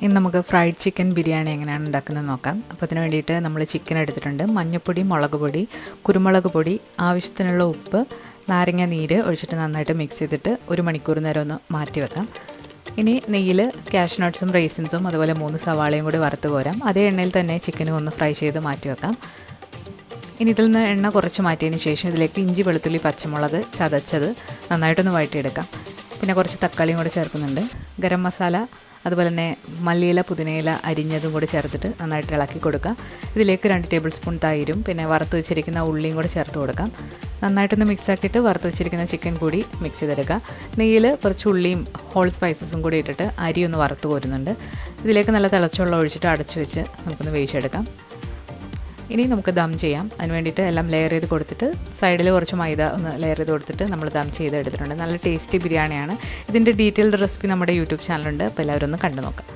ഇനി നമുക്ക് fried chicken biryani എങ്ങനെയാണ് ഉണ്ടാക്കുന്നത് നോക്കാം. അപ്പോൾ അതിന് വേണ്ടിയിട്ട് നമ്മൾ ചിക്കൻ എടുത്തിട്ടുണ്ട്. മഞ്ഞൾപ്പൊടി, മുളക് പൊടി, കുരുമുളക് പൊടി, ആവശ്യത്തിനുള്ള ഉപ്പ്, നാരങ്ങ നീര് ഒഴിച്ചിട്ട് നന്നായിട്ട് മിക്സ് ചെയ്തിട്ട് 1 മണിക്കൂർ നേരം ഒന്ന് മാറ്റി വെക്കാം. ഇനി നെയ്യിൽ കാഷ്യൂ നട്ട്സും റൈസിൻസും അതുപോലെ 3 സവാളയും കൂടി വറുത്ത് കോരാം. അതേ എണ്ണയിൽ തന്നെ ചിക്കനും ഒന്ന് ഫ്രൈ ചെയ്ത് മാറ്റി വെക്കാം. ഇനി ഇതിൽ നിന്ന് എണ്ണ കുറച്ച് മാറ്റിയതിന് ശേഷം ഇതിലേക്ക് ഇഞ്ചി, വെളുത്തുള്ളി, പച്ചമുളക് ചതച്ചത് നന്നായിട്ടൊന്ന് വഴറ്റിയെടുക്കാം. പിന്നെ കുറച്ച് തക്കാളിയും കൂടി ചേർക്കുന്നുണ്ട്. ഗരം മസാല അതുപോലെ തന്നെ മല്ലിയില, പുതിനയില അരിഞ്ഞതും കൂടി ചേർത്തിട്ട് നന്നായിട്ട് ഇളക്കി കൊടുക്കുക. ഇതിലേക്ക് 2 ടേബിൾ സ്പൂൺ തൈരും പിന്നെ വറുത്ത് വെച്ചിരിക്കുന്ന ഉള്ളിയും കൂടി ചേർത്ത് കൊടുക്കാം. നന്നായിട്ടൊന്ന് മിക്സ് ആക്കിയിട്ട് വറുത്ത് വെച്ചിരിക്കുന്ന ചിക്കൻ കൂടി മിക്സ് ചെയ്തെടുക്കുക. നെയ്യിൽ കുറച്ച് ഉള്ളിയും ഹോൾ സ്പൈസസും കൂടി ഇട്ടിട്ട് അരി ഒന്ന് വറുത്ത് കോരുന്നുണ്ട്. ഇതിലേക്ക് നല്ല തിളച്ചുവെള്ളം ഒഴിച്ചിട്ട് അടച്ചു വെച്ച് നമുക്കൊന്ന് വേവിച്ചെടുക്കാം. ഇനി നമുക്ക് ദം ചെയ്യാം. അതിന് വേണ്ടിയിട്ട് എല്ലാം ലെയർ ചെയ്ത് കൊടുത്തിട്ട് സൈഡിൽ കുറച്ച് മൈദ ഒന്ന് ലെയർ ചെയ്ത് കൊടുത്തിട്ട് നമ്മൾ ദം ചെയ്ത് എടുത്തിട്ടുണ്ട്. നല്ല ടേസ്റ്റി ബിരിയാണിയാണ്. ഇതിൻ്റെ ഡീറ്റെയിൽഡ് റെസിപ്പി നമ്മുടെ യൂട്യൂബ് ചാനലുണ്ട്. അപ്പോൾ എല്ലാവരും ഒന്ന് കണ്ടു നോക്കാം.